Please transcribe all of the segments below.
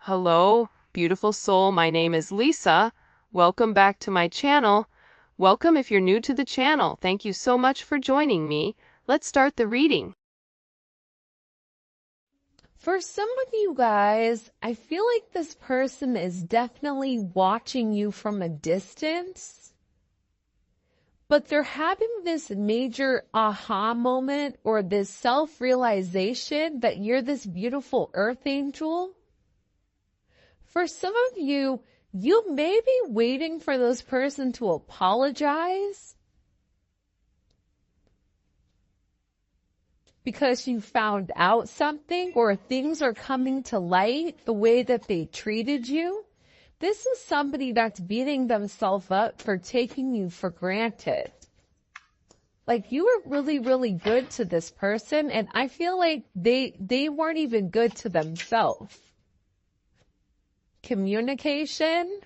Hello, beautiful soul. My name is Lisa. Welcome back to my channel. Welcome if you're new to the channel. Thank you so much for joining me. Let's start the reading. For some of you guys, I feel like this person is definitely watching you from a distance, but they're having this major aha moment or this self-realization that you're this beautiful earth angel. For some of you, you may be waiting for this person to apologize because you found out something or things are coming to light the way that they treated you. This is somebody that's beating themselves up for taking you for granted. Like you were really, really good to this person, and I feel like they weren't even good to themselves. Communication.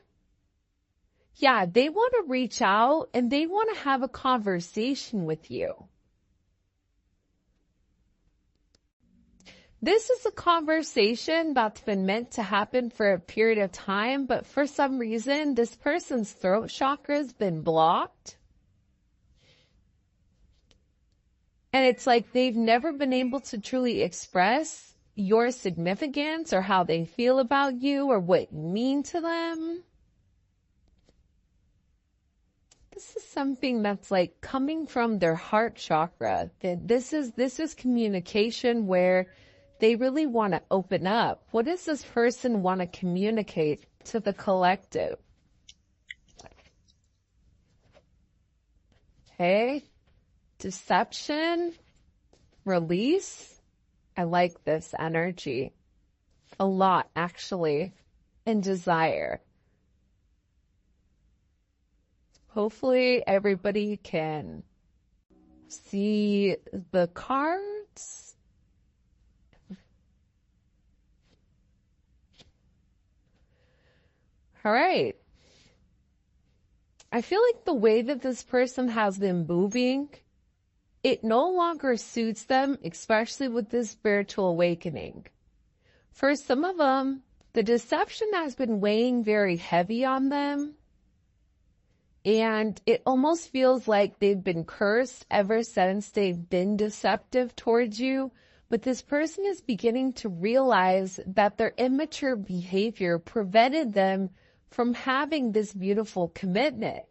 Yeah, they want to reach out and they want to have a conversation with you. This is a conversation that's been meant to happen for a period of time, but for some reason, this person's throat chakra has been blocked. And it's like they've never been able to truly express your significance or how they feel about you or what you mean to them. This is something that's like coming from their heart chakra. This is communication where they really want to open up. What does this person want to communicate to the collective? Okay. Deception. Release. I like this energy a lot, actually. And desire. Hopefully everybody can see the cards. All right. I feel like the way that this person has been moving, it no longer suits them, especially with this spiritual awakening. For some of them, the deception has been weighing very heavy on them. And it almost feels like they've been cursed ever since they've been deceptive towards you. But this person is beginning to realize that their immature behavior prevented them from having this beautiful commitment.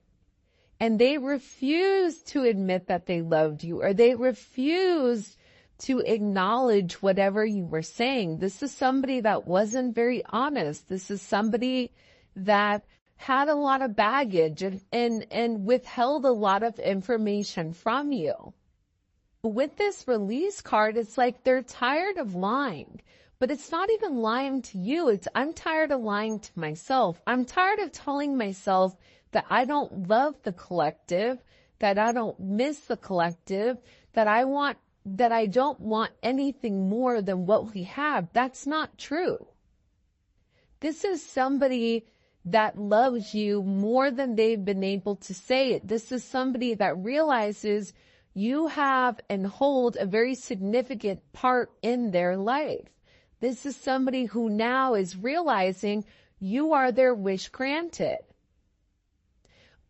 And they refused to admit that they loved you, or they refused to acknowledge whatever you were saying. This is somebody that wasn't very honest. This is somebody that had a lot of baggage and withheld a lot of information from you. With this release card, it's like they're tired of lying. But it's not even lying to you. I'm tired of lying to myself. I'm tired of telling myself that I don't love the collective, that I don't miss the collective, that I don't want anything more than what we have. That's not true. This is somebody that loves you more than they've been able to say it. This is somebody that realizes you have and hold a very significant part in their life. This is somebody who now is realizing you are their wish granted.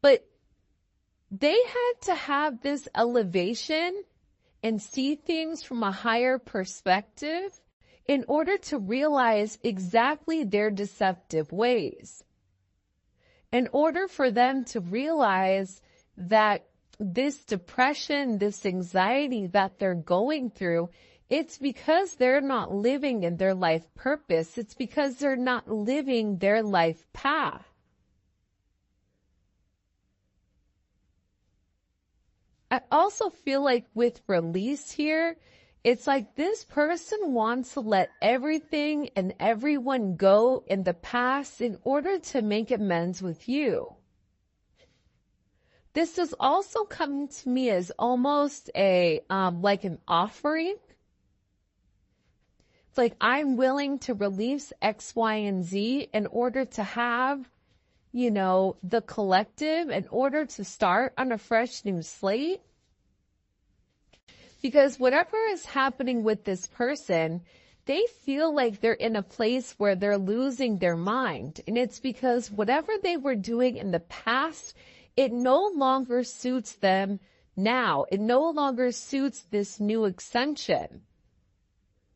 But they had to have this elevation and see things from a higher perspective in order to realize exactly their deceptive ways. In order for them to realize that this depression, this anxiety that they're going through, it's because they're not living in their life purpose. It's because they're not living their life path. I also feel like with release here, it's like this person wants to let everything and everyone go in the past in order to make amends with you. This is also coming to me as almost like an offering. It's like I'm willing to release X, Y, and Z in order to have, the collective, in order to start on a fresh new slate. Because whatever is happening with this person, they feel like they're in a place where they're losing their mind. And it's because whatever they were doing in the past, it no longer suits them now. It no longer suits this new extension.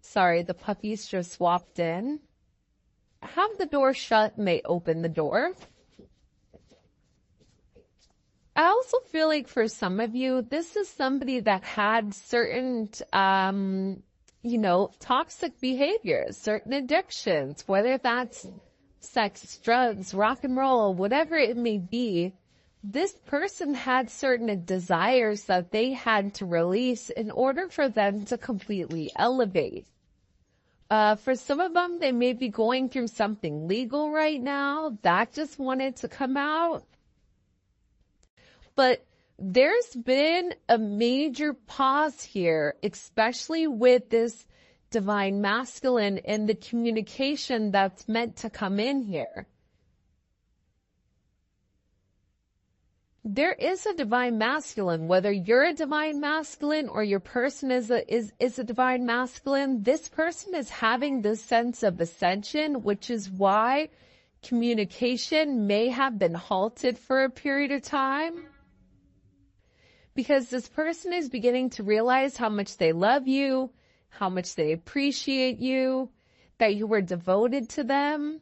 Sorry, the puppies just swapped in. Have the door shut and they open the door. I also feel like for some of you, this is somebody that had certain, toxic behaviors, certain addictions, whether that's sex, drugs, rock and roll, whatever it may be. This person had certain desires that they had to release in order for them to completely elevate. For some of them, they may be going through something legal right now that just wanted to come out. But there's been a major pause here, especially with this divine masculine and the communication that's meant to come in here. There is a divine masculine, whether you're a divine masculine or your person is a divine masculine. This person is having this sense of ascension, which is why communication may have been halted for a period of time. Because this person is beginning to realize how much they love you, how much they appreciate you, that you were devoted to them.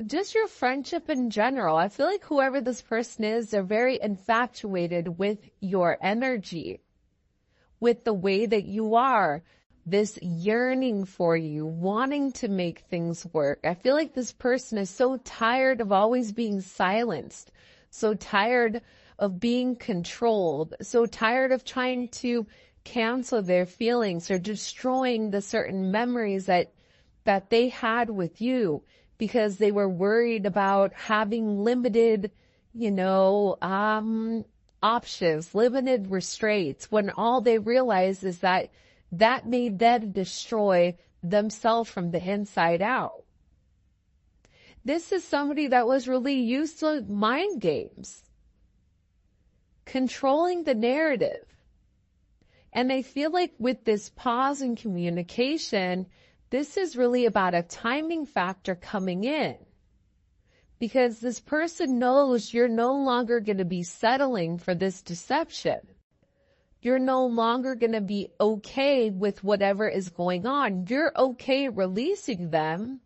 Just your friendship in general. I feel like whoever this person is, they're very infatuated with your energy, with the way that you are, this yearning for you, wanting to make things work. I feel like this person is so tired of always being silenced, so tired of being controlled, so tired of trying to cancel their feelings or destroying the certain memories that they had with you, because they were worried about having limited, options, limited restraints, when all they realized is that made them destroy themselves from the inside out. This is somebody that was really used to mind games, controlling the narrative. And I feel like with this pause in communication, this is really about a timing factor coming in, because this person knows you're no longer going to be settling for this deception. You're no longer going to be okay with whatever is going on. You're okay releasing them,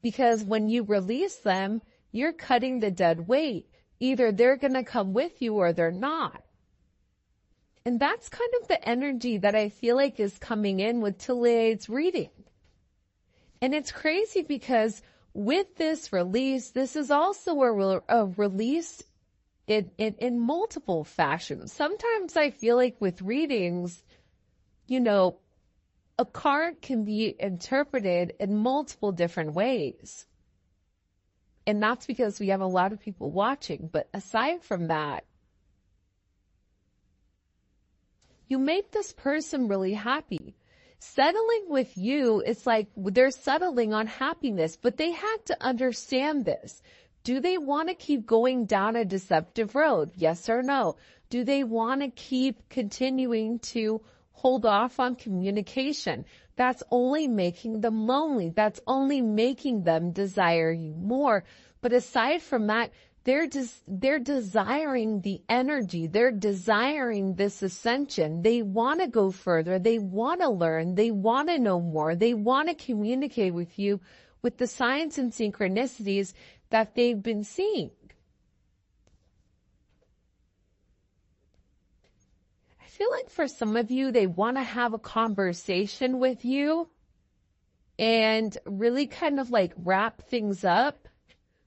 because when you release them, you're cutting the dead weight. Either they're going to come with you or they're not. And that's kind of the energy that I feel like is coming in with Tille's reading. And it's crazy because with this release, this is also a release in multiple fashions. Sometimes I feel like with readings, a card can be interpreted in multiple different ways. And that's because we have a lot of people watching. But aside from that, you make this person really happy. Settling with you, it's like they're settling on happiness, but they had to understand this. Do they want to keep going down a deceptive road? Yes or no? Do they want to keep continuing to hold off on communication? That's only making them lonely. That's only making them desire you more. But aside from that, they're desiring the energy. They're desiring this ascension. They want to go further. They want to learn. They want to know more. They want to communicate with you with the signs and synchronicities that they've been seeing. I feel like for some of you, they want to have a conversation with you and really kind of like wrap things up,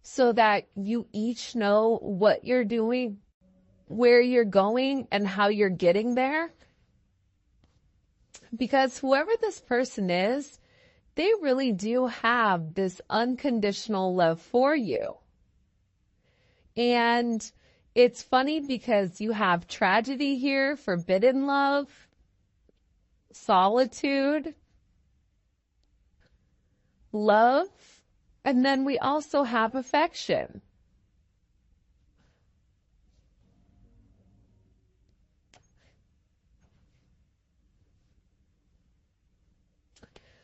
so that you each know what you're doing, where you're going, and how you're getting there. Because whoever this person is, they really do have this unconditional love for you. And it's funny because you have tragedy here, forbidden love, solitude, love, and then we also have affection.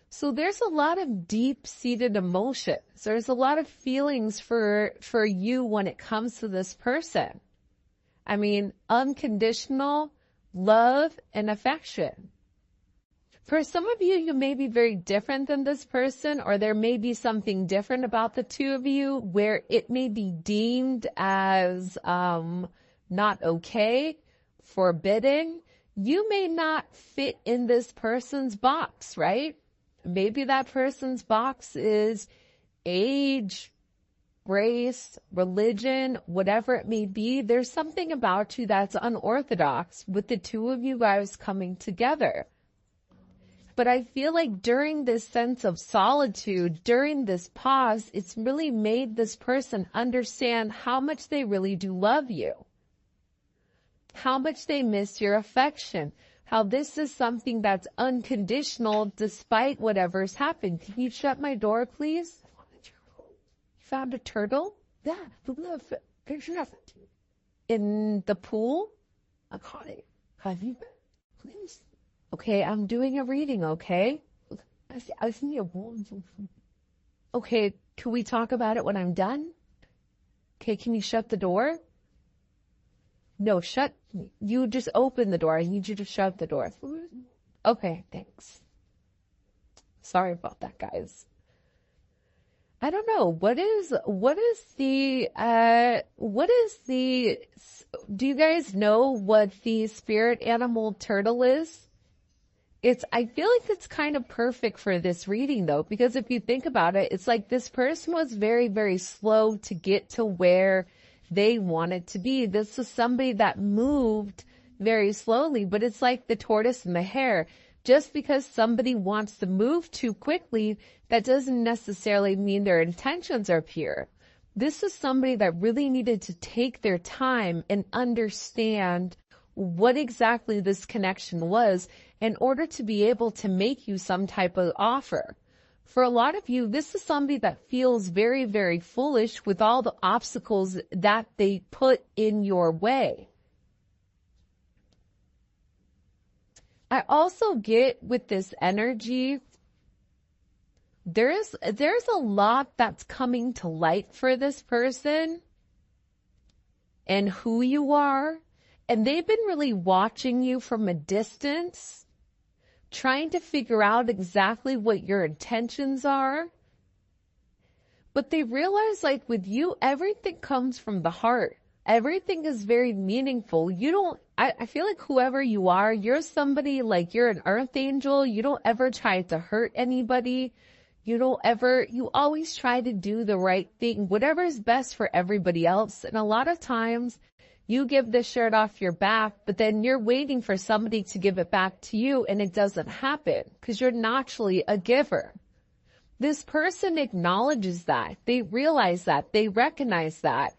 So there's a lot of deep-seated emotions. There's a lot of feelings for you when it comes to this person. I mean, unconditional love and affection. For some of you, you may be very different than this person, or there may be something different about the two of you where it may be deemed as not okay, forbidden. You may not fit in this person's box, right? Maybe that person's box is age, race, religion, whatever it may be. There's something about you that's unorthodox with the two of you guys coming together. But I feel like during this sense of solitude, during this pause, it's really made this person understand how much they really do love you, how much they miss your affection, how this is something that's unconditional despite whatever's happened. Can you shut my door, please? You found a turtle? Yeah, in the pool? I caught it. Have you been? Please. Okay, I'm doing a reading, okay? I see a ball. Okay, can we talk about it when I'm done? Okay, can you shut the door? No, you just open the door. I need you to shut the door. Okay, thanks. Sorry about that, guys. I don't know. Do you guys know what the spirit animal turtle is? I feel like it's kind of perfect for this reading though, because if you think about it, it's like this person was very, very slow to get to where they wanted to be. This is somebody that moved very slowly, but it's like the tortoise and the hare. Just because somebody wants to move too quickly, that doesn't necessarily mean their intentions are pure. This is somebody that really needed to take their time and understand what exactly this connection was in order to be able to make you some type of offer. For a lot of you, this is somebody that feels very, very foolish with all the obstacles that they put in your way. I also get with this energy, there's a lot that's coming to light for this person and who you are. And they've been really watching you from a distance, trying to figure out exactly what your intentions are. But they realize, like, with you, everything comes from the heart. Everything is very meaningful. I feel like whoever you are, you're somebody, like, you're an earth angel. You don't ever try to hurt anybody. You always try to do the right thing, whatever is best for everybody else. And a lot of times, you give the shirt off your back, but then you're waiting for somebody to give it back to you, and it doesn't happen because you're naturally a giver. This person acknowledges that. They realize that. They recognize that.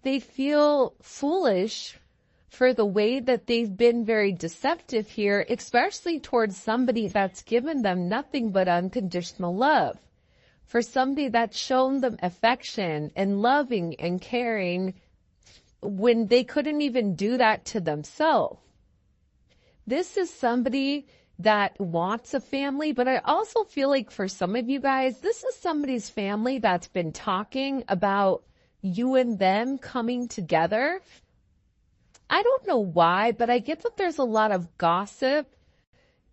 They feel foolish for the way that they've been very deceptive here, especially towards somebody that's given them nothing but unconditional love. For somebody that's shown them affection and loving and caring when they couldn't even do that to themselves. This is somebody that wants a family, but I also feel like for some of you guys, this is somebody's family that's been talking about you and them coming together. I don't know why, but I get that there's a lot of gossip,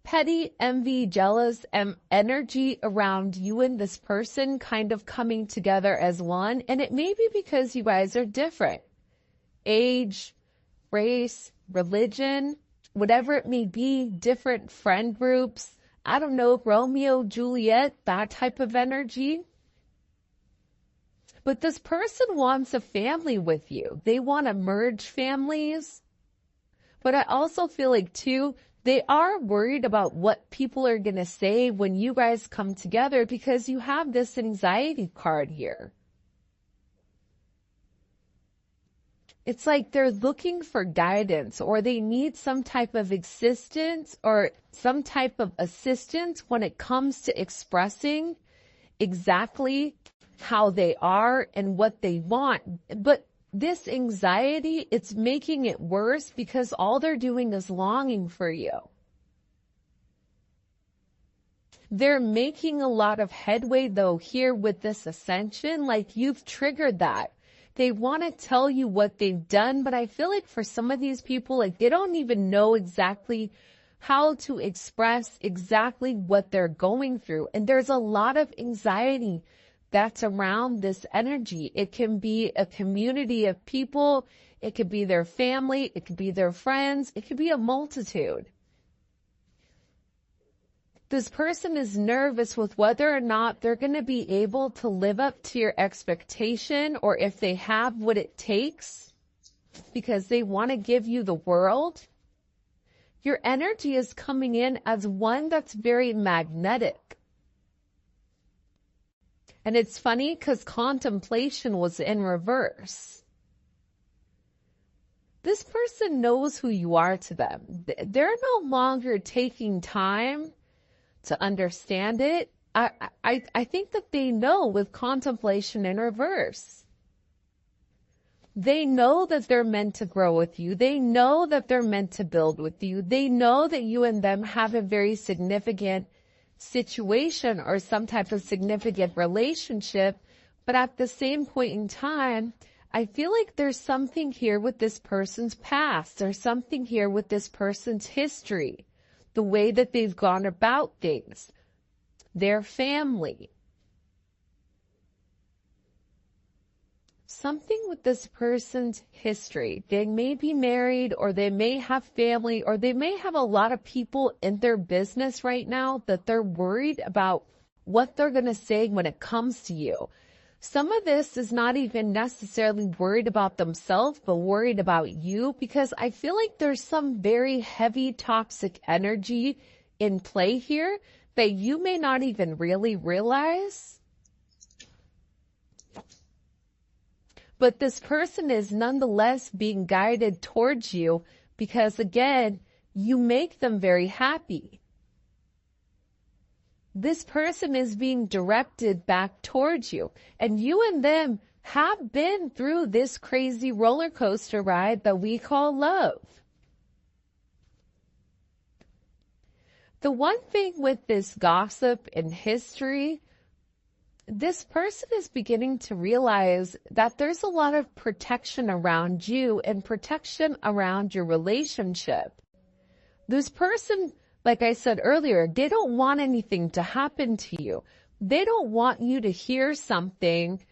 petty, envy, jealous, energy around you and this person kind of coming together as one. And it may be because you guys are different. Age, race, religion, whatever it may be, different friend groups. I don't know, Romeo, Juliet, that type of energy. But this person wants a family with you. They want to merge families. But I also feel like, too, they are worried about what people are going to say when you guys come together because you have this anxiety card here. It's like they're looking for guidance, or they need some type of existence or some type of assistance when it comes to expressing exactly how they are and what they want. But this anxiety, it's making it worse because all they're doing is longing for you. They're making a lot of headway though here with this ascension. Like you've triggered that. They want to tell you what they've done, but I feel like for some of these people, like they don't even know exactly how to express exactly what they're going through. And there's a lot of anxiety that's around this energy. It can be a community of people. It could be their family. It could be their friends. It could be a multitude. This person is nervous with whether or not they're going to be able to live up to your expectation, or if they have what it takes, because they want to give you the world. Your energy is coming in as one that's very magnetic. And it's funny because contemplation was in reverse. This person knows who you are to them. They're no longer taking time to understand it. I think that they know with contemplation in reverse. They know that they're meant to grow with you. They know that they're meant to build with you. They know that you and them have a very significant situation or some type of significant relationship. But at the same point in time, I feel like there's something here with this person's past. There's something here with this person's history. The way that they've gone about things, their family. Something with this person's history. They may be married, or they may have family, or they may have a lot of people in their business right now that they're worried about what they're going to say when it comes to you. Some of this is not even necessarily worried about themselves, but worried about you, because I feel like there's some very heavy toxic energy in play here that you may not even really realize. But this person is nonetheless being guided towards you because, again, you make them very happy. This person is being directed back towards you. And you and them have been through this crazy roller coaster ride that we call love. The one thing with this gossip in history, this person is beginning to realize that there's a lot of protection around you and protection around your relationship. This person, like I said earlier, they don't want anything to happen to you. They don't want you to hear something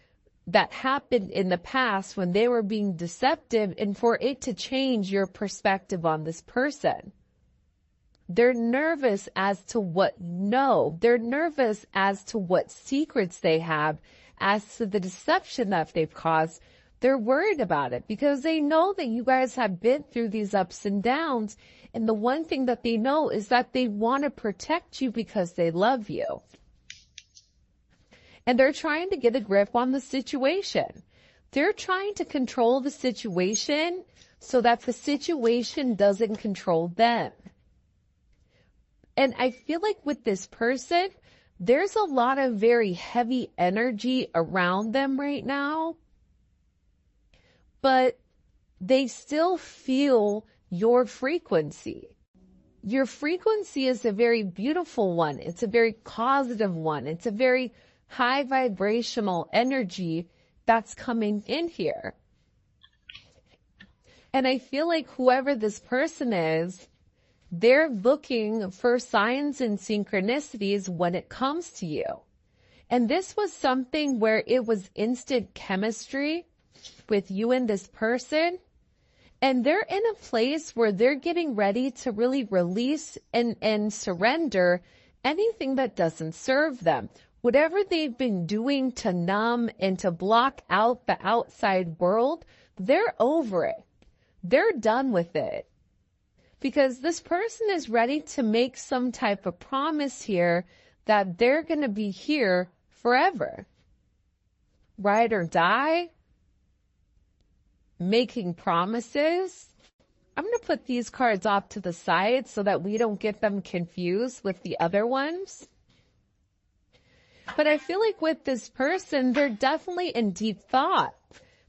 that happened in the past when they were being deceptive and for it to change your perspective on this person. They're nervous as to what you know. They're nervous as to what secrets they have, as to the deception that they've caused. They're worried about it because they know that you guys have been through these ups and downs. And the one thing that they know is that they want to protect you because they love you. And they're trying to get a grip on the situation. They're trying to control the situation so that the situation doesn't control them. And I feel like with this person, there's a lot of very heavy energy around them right now. But they still feel your frequency. Your frequency is a very beautiful one. It's a very positive one. It's a very high vibrational energy that's coming in here. And I feel like whoever this person is, they're looking for signs and synchronicities when it comes to you. And this was something where it was instant chemistry with you and this person. And they're in a place where they're getting ready to really release and surrender anything that doesn't serve them. Whatever they've been doing to numb and to block out the outside world, they're over it. They're done with it. Because this person is ready to make some type of promise here that they're going to be here forever. Ride or die. Making promises. I'm going to put these cards off to the side so that we don't get them confused with the other ones. But I feel like with this person, they're definitely in deep thought.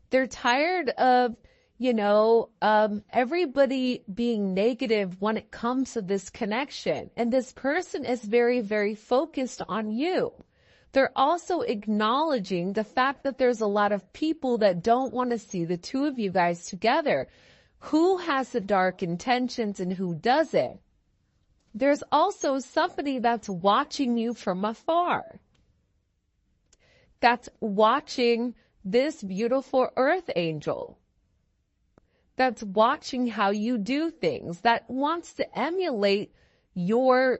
They're tired of, everybody being negative when it comes to this connection. And this person is very, very focused on you. They're also acknowledging the fact that there's a lot of people that don't want to see the two of you guys together. Who has the dark intentions and who doesn't? There's also somebody that's watching you from afar. That's watching this beautiful earth angel. That's watching how you do things. That wants to emulate your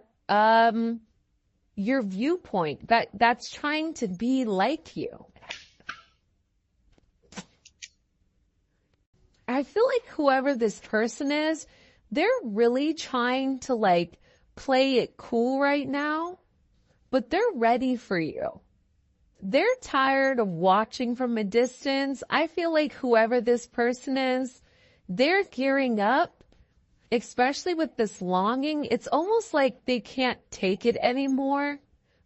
viewpoint. That's trying to be like you. I feel like whoever this person is, they're really trying to play it cool right now, but they're ready for you. They're tired of watching from a distance. I feel like whoever this person is, they're gearing up, especially with this longing. It's almost like they can't take it anymore.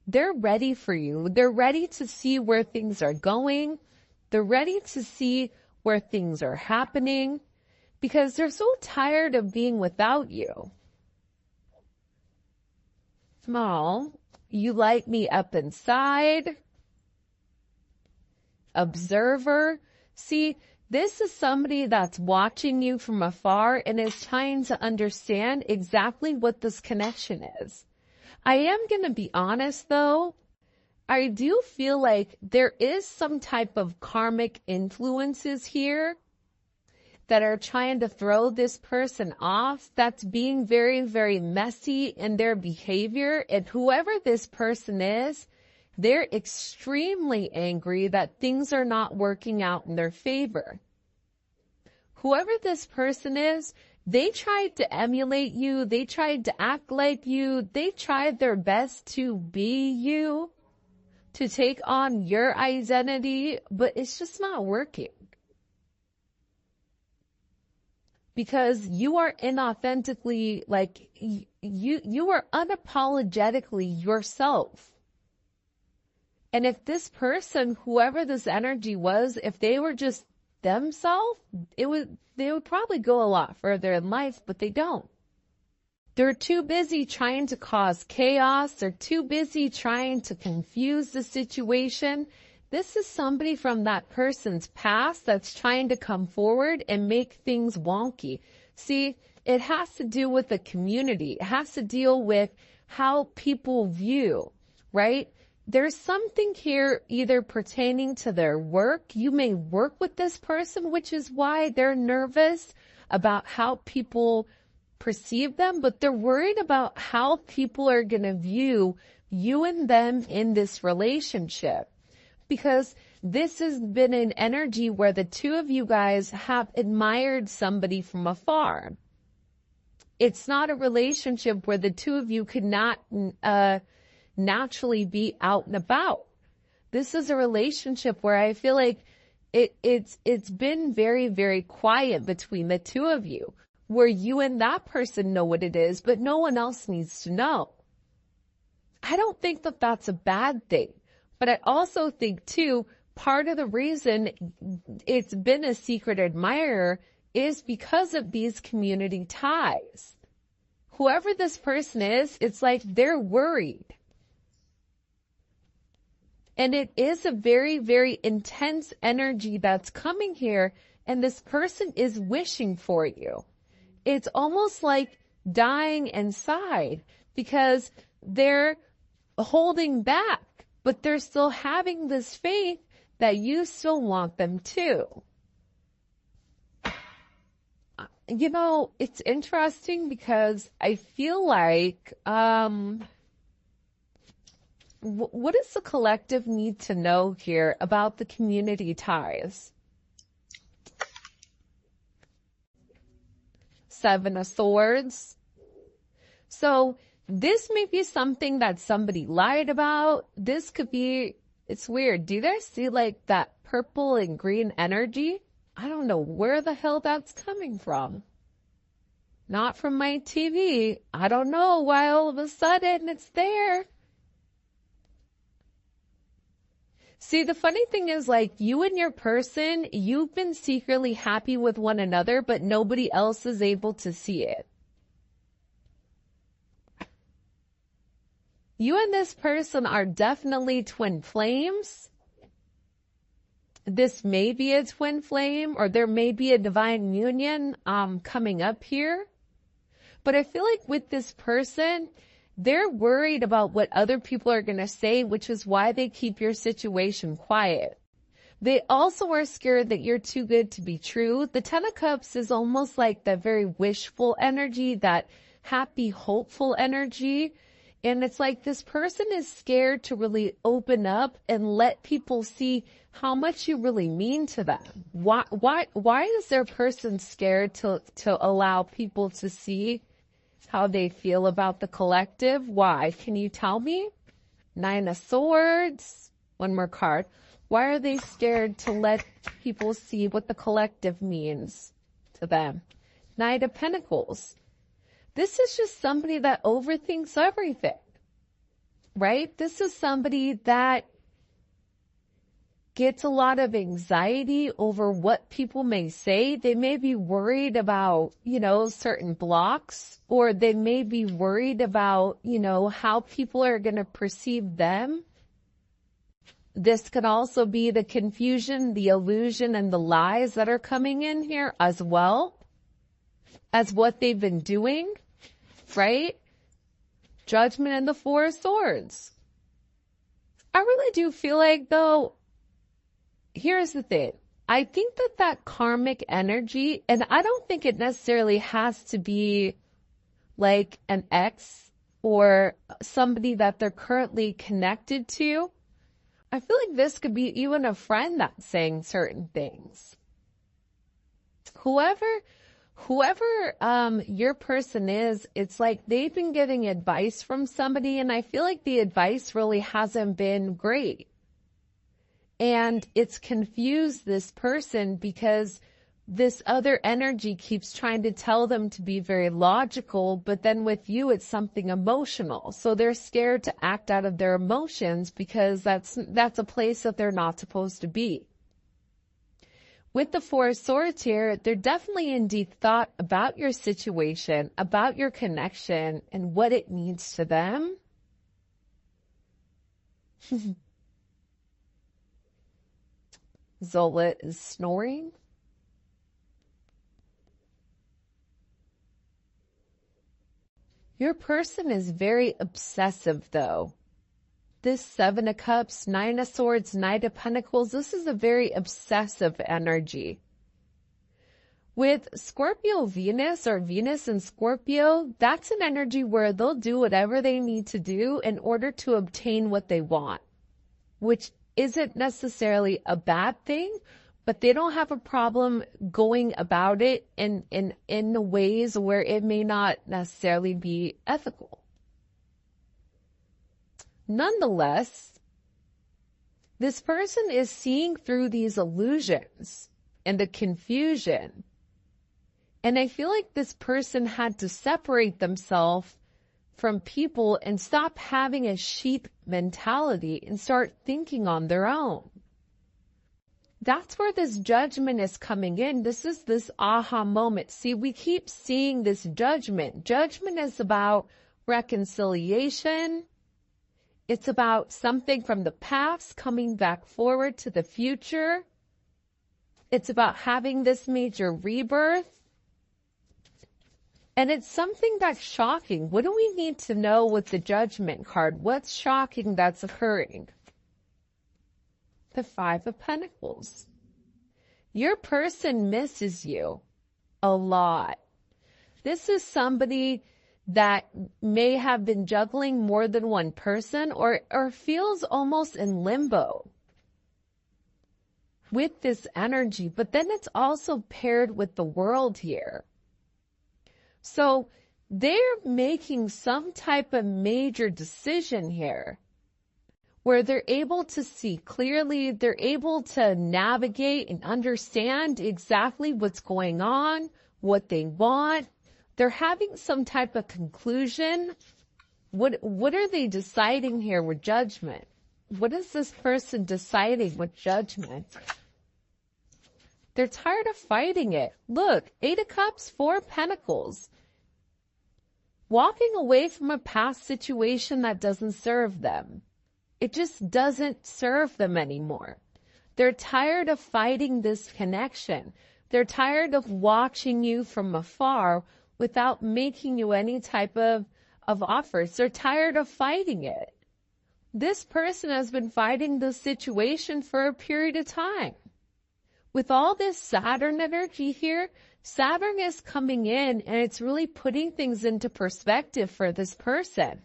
They're ready for you. They're ready to see where things are going. They're ready to see where things are happening because they're so tired of being without you. Small, you light me up inside. Observer. See, this is somebody that's watching you from afar and is trying to understand exactly what this connection is. I am going to be honest though. I do feel like there is some type of karmic influences here that are trying to throw this person off, that's being very, very messy in their behavior. And whoever this person is, they're extremely angry that things are not working out in their favor. Whoever this person is, they tried to emulate you. They tried to act like you. They tried their best to be you, to take on your identity, but it's just not working. Because you are inauthentically, you are unapologetically yourself. And if this person, whoever this energy was, if they were just themselves, they would probably go a lot further in life, but they don't. They're too busy trying to cause chaos. They're too busy trying to confuse the situation. This is somebody from that person's past that's trying to come forward and make things wonky. See, it has to do with the community. It has to deal with how people view, right? There's something here either pertaining to their work. You may work with this person, which is why they're nervous about how people perceive them, but they're worried about how people are going to view you and them in this relationship. Because this has been an energy where the two of you guys have admired somebody from afar. It's not a relationship where the two of you could not naturally be out and about. This is a relationship where I feel like it's been very, very quiet between the two of you, where you and that person know what it is, but no one else needs to know. I don't think that that's a bad thing, but I also think too, part of the reason it's been a secret admirer is because of these community ties. Whoever this person is, it's like they're worried. And it is a very, very intense energy that's coming here, and this person is wishing for you. It's almost like dying inside because they're holding back, but they're still having this faith that you still want them to. You know, it's interesting because I feel like, what does the collective need to know here about the community ties? Seven of Swords. So this may be something that somebody lied about. This could be, it's weird. Do you guys see like that purple and green energy? I don't know where the hell that's coming from. Not from my TV. I don't know why all of a sudden it's there. See, the funny thing is, like, you and your person, you've been secretly happy with one another, but nobody else is able to see it. You and this person are definitely twin flames. This may be a twin flame, or there may be a divine union coming up here. But I feel like with this person, they're worried about what other people are going to say, which is why they keep your situation quiet. They also are scared that you're too good to be true. The Ten of Cups is almost like that very wishful energy, that happy, hopeful energy. And it's like this person is scared to really open up and let people see how much you really mean to them. Why is their person scared to allow people to see how they feel about the collective? Why? Can you tell me? Nine of Swords. One more card. Why are they scared to let people see what the collective means to them? Knight of Pentacles. This is just somebody that overthinks everything, right? This is somebody that gets a lot of anxiety over what people may say. They may be worried about, certain blocks, or they may be worried about, how people are going to perceive them. This could also be the confusion, the illusion, and the lies that are coming in here as well as what they've been doing, right? Judgment and the Four of Swords. I really do feel like, though, here's the thing. I think that karmic energy, and I don't think it necessarily has to be like an ex or somebody that they're currently connected to. I feel like this could be even a friend that's saying certain things. Whoever your person is, it's like they've been getting advice from somebody, and I feel like the advice really hasn't been great. And it's confused this person because this other energy keeps trying to tell them to be very logical, but then with you, it's something emotional. So they're scared to act out of their emotions because that's a place that they're not supposed to be. With the Four of Swords here, they're definitely in deep thought about your situation, about your connection, and what it means to them. Zola is snoring. Your person is very obsessive, though. This Seven of Cups, Nine of Swords, Knight of Pentacles, this is a very obsessive energy. With Scorpio Venus, or Venus and Scorpio, that's an energy where they'll do whatever they need to do in order to obtain what they want, which isn't necessarily a bad thing, but they don't have a problem going about it in ways where it may not necessarily be ethical. Nonetheless, this person is seeing through these illusions and the confusion. And I feel like this person had to separate themselves from people and stop having a sheep mentality and start thinking on their own. That's where this judgment is coming in. This is this aha moment. See, we keep seeing this judgment. Judgment is about reconciliation. It's about something from the past coming back forward to the future. It's about having this major rebirth. And it's something that's shocking. What do we need to know with the Judgment card? What's shocking that's occurring? The Five of Pentacles. Your person misses you a lot. This is somebody that may have been juggling more than one person or feels almost in limbo with this energy. But then it's also paired with the World here. So they're making some type of major decision here where they're able to see clearly, they're able to navigate and understand exactly what's going on, what they want. They're having some type of conclusion. What are they deciding here with Judgment? What is this person deciding with Judgment? They're tired of fighting it. Look, 8 of Cups, 4 of Pentacles. Walking away from a past situation that doesn't serve them. It just doesn't serve them anymore. They're tired of fighting this connection. They're tired of watching you from afar without making you any type of offers. They're tired of fighting it. This person has been fighting this situation for a period of time. With all this Saturn energy here, Saturn is coming in and it's really putting things into perspective for this person.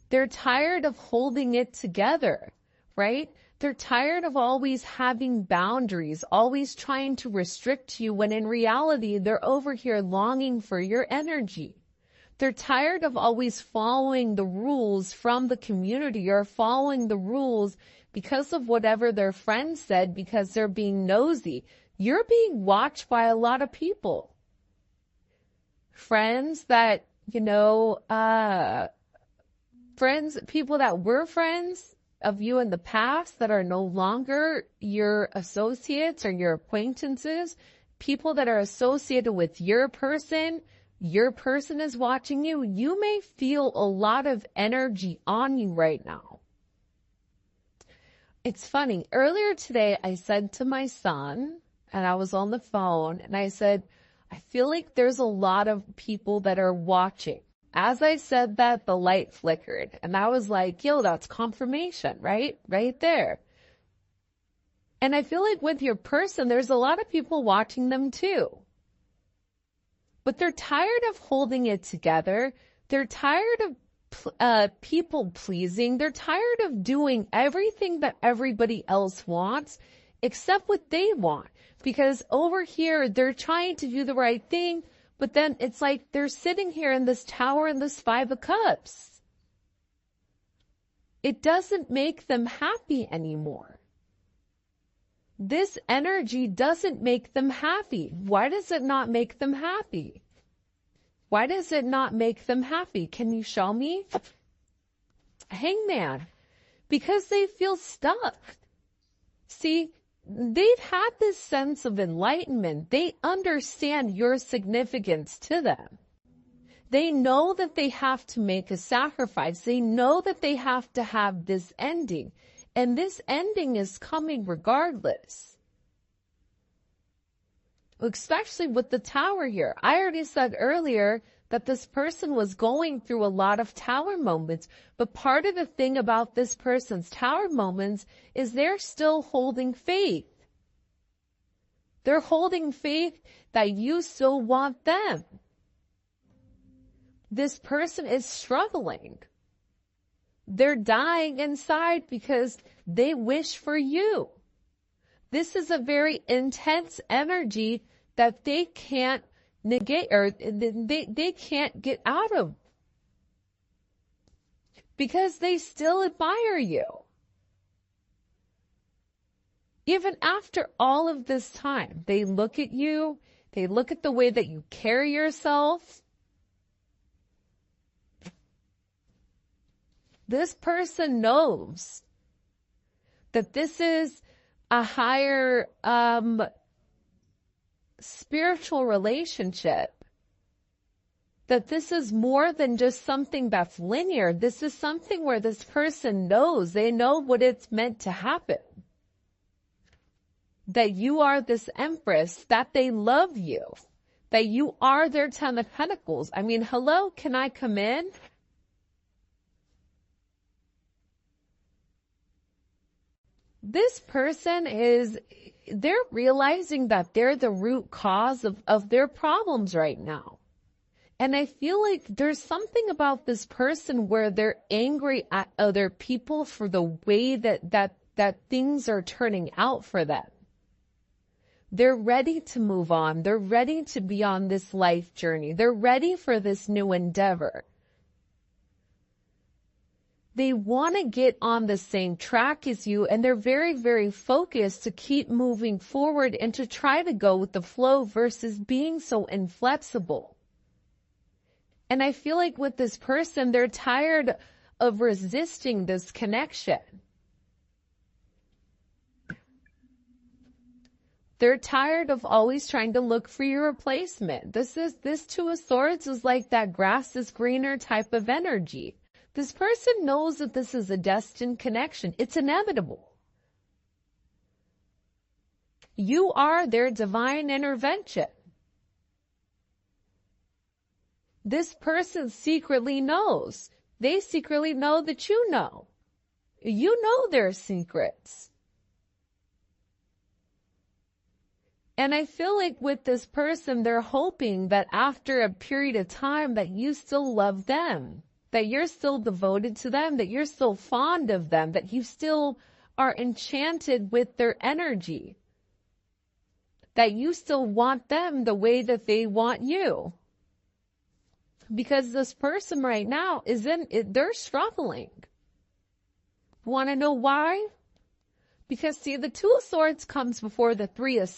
They're tired of holding it together, right? They're tired of always having boundaries, always trying to restrict you when in reality they're over here longing for your energy. They're tired of always following the rules from the community or following the rules because of whatever their friends said because they're being nosy. You're being watched by a lot of people. Friends that, people that were friends of you in the past that are no longer your associates or your acquaintances, people that are associated with your person is watching you. You may feel a lot of energy on you right now. It's funny. Earlier today, I said to my son, and I was on the phone, and I said, I feel like there's a lot of people that are watching. As I said that, the light flickered, and I was like, yo, that's confirmation, right? Right there. And I feel like with your person, there's a lot of people watching them too. But they're tired of holding it together. They're tired of people pleasing. They're tired of doing everything that everybody else wants except what they want. Because over here, they're trying to do the right thing, but then it's like they're sitting here in this tower in this 5 of Cups. It doesn't make them happy anymore. This energy doesn't make them happy. Why does it not make them happy? Why does it not make them happy? Can you show me? Hangman. Because they feel stuck. See, they've had this sense of enlightenment. They understand your significance to them. They know that they have to make a sacrifice. They know that they have to have this ending. And this ending is coming regardless. Especially with the tower here. I already said earlier that this person was going through a lot of tower moments. But part of the thing about this person's tower moments is they're still holding faith. They're holding faith that you still want them. This person is struggling. They're dying inside because they wish for you. This is a very intense energy that they can't negate or they can't get out of because they still admire you. Even after all of this time, they look at you, they look at the way that you carry yourself. This person knows that this is a higher spiritual relationship, that this is more than just something that's linear. This is something where this person knows, they know what it's meant to happen. That you are this empress, that they love you, that you are their 10 of Pentacles. I mean, hello, can I come in? This person they're realizing that they're the root cause of their problems right now. And I feel like there's something about this person where they're angry at other people for the way that things are turning out for them. They're ready to move on. They're ready to be on this life journey. They're ready for this new endeavor. They want to get on the same track as you, and they're very, very focused to keep moving forward and to try to go with the flow versus being so inflexible. And I feel like with this person, they're tired of resisting this connection. They're tired of always trying to look for your replacement. This Two of Swords is like that grass is greener type of energy. This person knows that this is a destined connection. It's inevitable. You are their divine intervention. This person secretly knows. They secretly know that you know. You know their secrets. And I feel like with this person, they're hoping that after a period of time that you still love them, that you're still devoted to them, that you're still fond of them, that you still are enchanted with their energy, that you still want them the way that they want you. Because this person right now they're struggling. Want to know why? Because see, the Two of Swords comes before the Three of